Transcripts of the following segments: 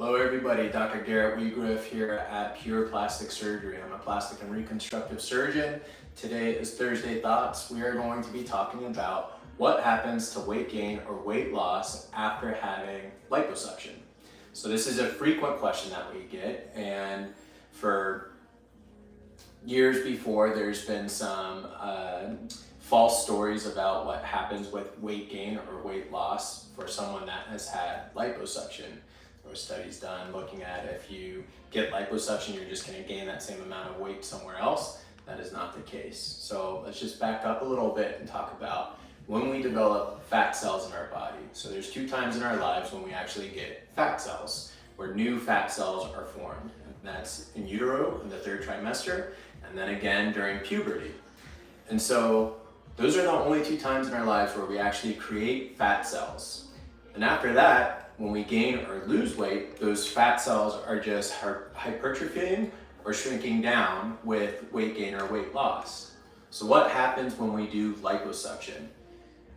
Hello everybody, Dr. Garrett Wiegriff here at Pure Plastic Surgery. I'm a plastic and reconstructive surgeon. Today is Thursday Thoughts. We are going to be talking about what happens to weight gain or weight loss after having liposuction. So this is a frequent question that we get, and for years before there's been some false stories about what happens with weight gain or weight loss for someone that has had liposuction. There were studies done looking at if you get liposuction, you're just going to gain that same amount of weight somewhere else. That is not the case. So let's just back up a little bit and talk about when we develop fat cells in our body. So there's two times in our lives when we actually get fat cells, where new fat cells are formed. And that's in utero in the third trimester, and then again during puberty. And so those are the only two times in our lives where we actually create fat cells. And after that, when we gain or lose weight, those fat cells are just hypertrophying or shrinking down with weight gain or weight loss. So what happens when we do liposuction?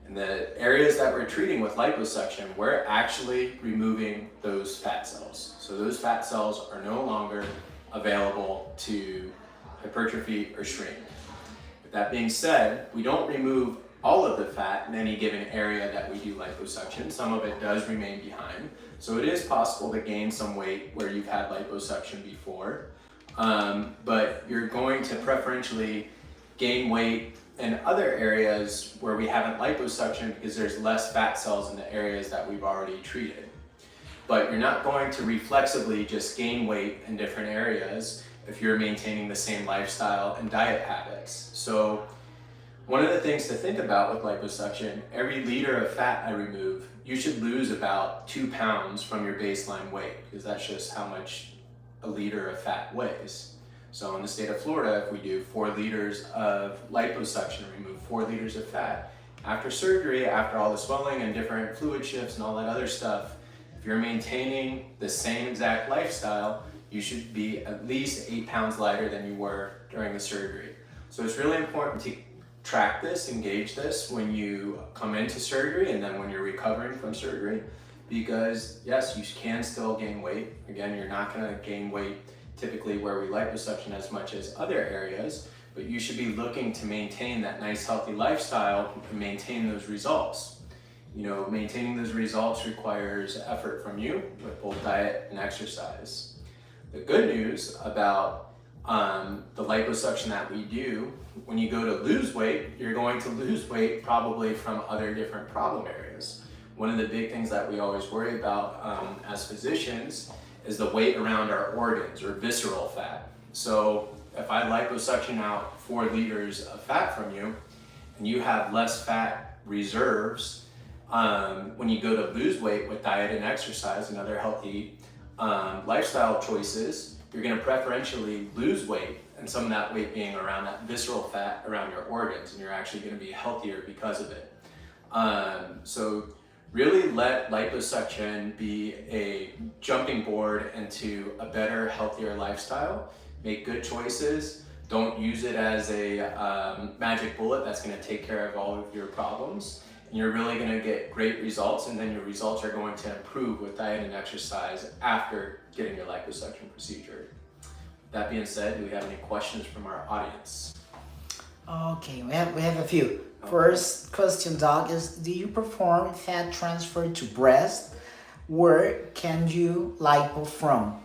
In the areas that we're treating with liposuction, we're actually removing those fat cells. So those fat cells are no longer available to hypertrophy or shrink. With that being said, we don't remove all of the fat in any given area that we do liposuction. Some of it does remain behind. So it is possible to gain some weight where you've had liposuction before, but you're going to preferentially gain weight in other areas where we haven't liposuction because there's less fat cells in the areas that we've already treated. But you're not going to reflexively just gain weight in different areas if you're maintaining the same lifestyle and diet habits. So one of the things to think about with liposuction, every liter of fat I remove, you should lose about 2 pounds from your baseline weight, because that's just how much a liter of fat weighs. So in the state of Florida, if we do 4 liters of liposuction, remove 4 liters of fat, after surgery, after all the swelling and different fluid shifts and all that other stuff, if you're maintaining the same exact lifestyle, you should be at least 8 pounds lighter than you were during the surgery. So it's really important to track this, engage this when you come into surgery and then when you're recovering from surgery, because yes, you can still gain weight. Again, you're not going to gain weight typically where we liposuction as much as other areas, but you should be looking to maintain that nice healthy lifestyle and maintain those results. You know, maintaining those results requires effort from you with both diet and exercise. The good news about the liposuction that we do, when you go to lose weight, you're going to lose weight probably from other different problem areas. One of the big things that we always worry about as physicians is the weight around our organs or visceral fat. So if I liposuction out 4 liters of fat from you and you have less fat reserves, when you go to lose weight with diet and exercise and other healthy lifestyle choices, you're going to preferentially lose weight, and some of that weight being around that visceral fat around your organs, and you're actually going to be healthier because of it. So really let liposuction be a jumping board into a better, healthier lifestyle. Make good choices. Don't use it as a magic bullet that's going to take care of all of your problems. And you're really going to get great results, and then your results are going to improve with diet and exercise after getting your liposuction procedure. That being said, do we have any questions from our audience? Okay, we have a few. First question, Doc, is do you perform fat transfer to breast? Where can you lipo from?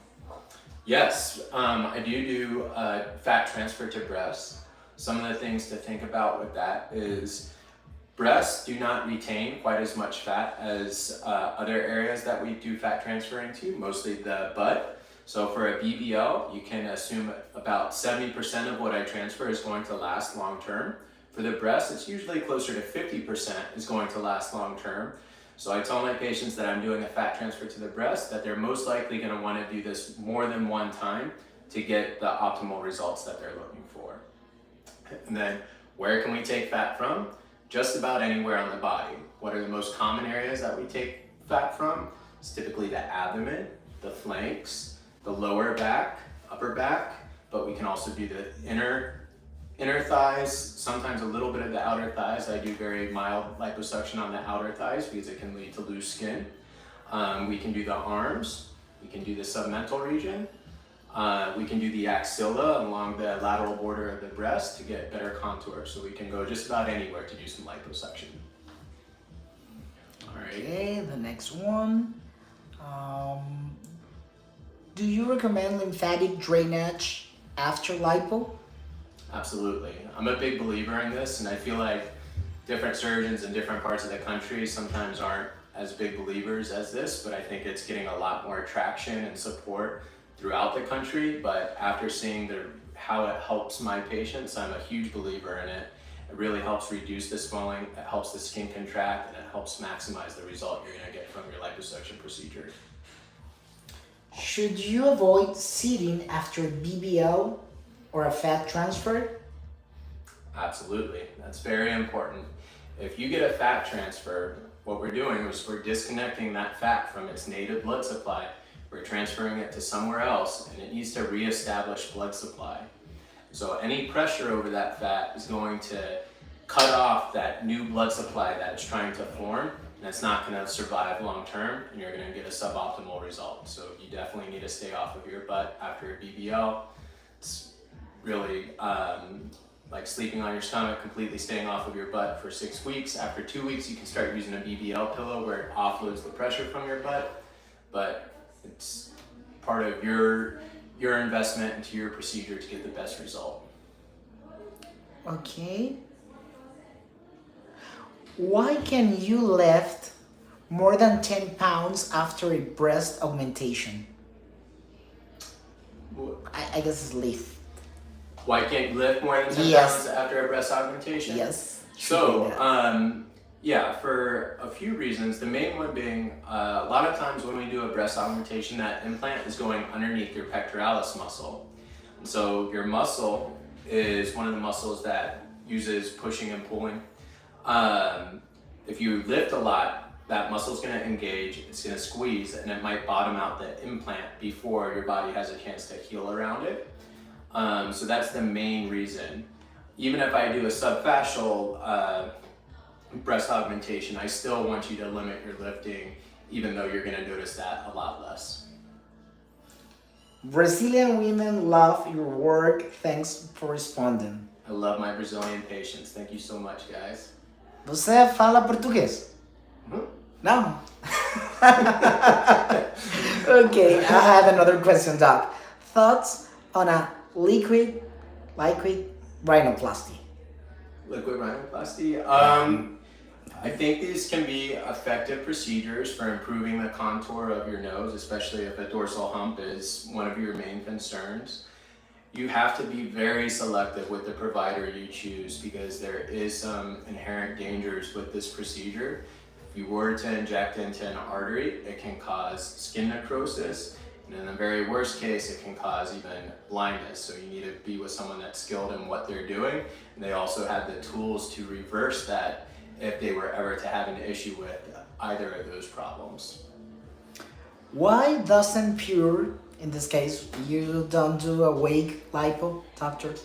Yes, I do fat transfer to breast. Some of the things to think about with that is breasts do not retain quite as much fat as other areas that we do fat transferring to, mostly the butt. So for a BBL, you can assume about 70% of what I transfer is going to last long term. For the breast, it's usually closer to 50% is going to last long term. So I tell my patients that I'm doing a fat transfer to the breast, that they're most likely going to want to do this more than one time to get the optimal results that they're looking for. And then where can we take fat from? Just about anywhere on the body. What are the most common areas that we take fat from? It's typically the abdomen, the flanks, the lower back, upper back, but we can also do the inner thighs, sometimes a little bit of the outer thighs. I do very mild liposuction on the outer thighs because it can lead to loose skin. We can do the arms, We can do the submental region. We can do the axilla along the lateral border of the breast to get better contour. So we can go just about anywhere to do some liposuction. All right. Okay, the next one. Do you recommend lymphatic drainage after lipo? Absolutely. I'm a big believer in this, and I feel like different surgeons in different parts of the country sometimes aren't as big believers as this, but I think it's getting a lot more traction and support throughout the country. But after seeing how it helps my patients, I'm a huge believer in it. It really helps reduce the swelling, it helps the skin contract, and it helps maximize the result you're gonna get from your liposuction procedure. Should you avoid seating after BBL or a fat transfer? Absolutely, that's very important. If you get a fat transfer, what we're doing is we're disconnecting that fat from its native blood supply. We're transferring it to somewhere else, and it needs to reestablish blood supply. So any pressure over that fat is going to cut off that new blood supply that it's trying to form, and it's not going to survive long term, and you're going to get a suboptimal result. So you definitely need to stay off of your butt after a BBL. It's really like sleeping on your stomach, completely staying off of your butt for 6 weeks. After 2 weeks, you can start using a BBL pillow where it offloads the pressure from your butt, but it's part of your investment into your procedure to get the best result. Okay. Why can you lift more than 10 pounds after a breast augmentation? I guess it's lift. Why can't you lift more than 10 Yes. pounds after a breast augmentation? Yes. So, yeah, for a few reasons. The main one being, a lot of times when we do a breast augmentation, that implant is going underneath your pectoralis muscle. And so your muscle is one of the muscles that uses pushing and pulling. If you lift a lot, that muscle's gonna engage, it's gonna squeeze, and it might bottom out the implant before your body has a chance to heal around it. So that's the main reason. Even if I do a subfascial breast augmentation, I still want you to limit your lifting, even though you're gonna notice that a lot less. Brazilian women love your work. Thanks for responding. I love my Brazilian patients. Thank you so much, guys. Você fala português? No. Okay, I have another question, Doc. Thoughts on a liquid rhinoplasty? Liquid rhinoplasty. I think these can be effective procedures for improving the contour of your nose, especially if a dorsal hump is one of your main concerns. You have to be very selective with the provider you choose because there is some inherent dangers with this procedure. If you were to inject into an artery, it can cause skin necrosis, and in the very worst case, it can cause even blindness. So you need to be with someone that's skilled in what they're doing, and they also have the tools to reverse that if they were ever to have an issue with either of those problems. Why doesn't Pure, in this case, you don't do a wake lipo, doctor?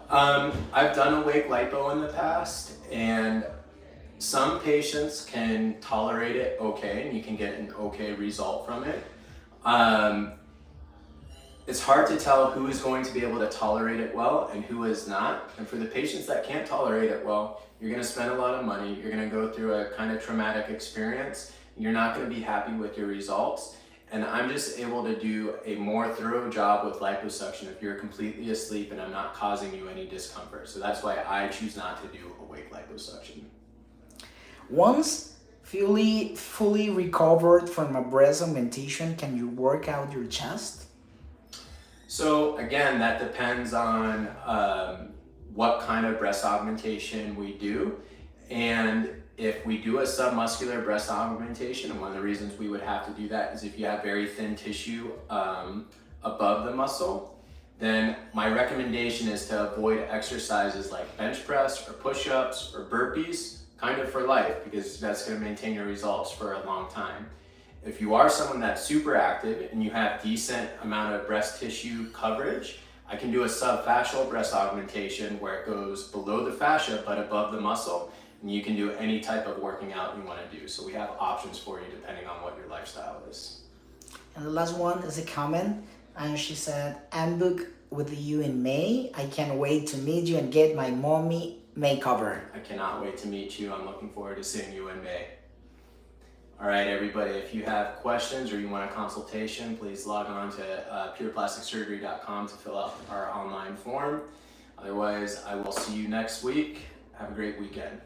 I've done awake lipo in the past, and some patients can tolerate it okay, and you can get an okay result from it. It's hard to tell who is going to be able to tolerate it well and who is not. And for the patients that can't tolerate it well, you're going to spend a lot of money, you're going to go through a kind of traumatic experience, and you're not going to be happy with your results. And I'm just able to do a more thorough job with liposuction if you're completely asleep and I'm not causing you any discomfort. So that's why I choose not to do awake liposuction. Once fully recovered from a breast augmentation, can you work out your chest? So again, that depends on what kind of breast augmentation we do. And if we do a submuscular breast augmentation, and one of the reasons we would have to do that is if you have very thin tissue above the muscle, then my recommendation is to avoid exercises like bench press or push-ups or burpees, kind of for life, because that's going to maintain your results for a long time. If you are someone that's super active and you have decent amount of breast tissue coverage, I can do a subfascial breast augmentation where it goes below the fascia but above the muscle, and you can do any type of working out you want to do. So we have options for you depending on what your lifestyle is. And the last one is a comment, and she said, "I'm booked with you in May. I can't wait to meet you and get my mommy makeover." I cannot wait to meet you. I'm looking forward to seeing you in May. All right, everybody, if you have questions or you want a consultation, please log on to pureplasticsurgery.com to fill out our online form. Otherwise, I will see you next week. Have a great weekend.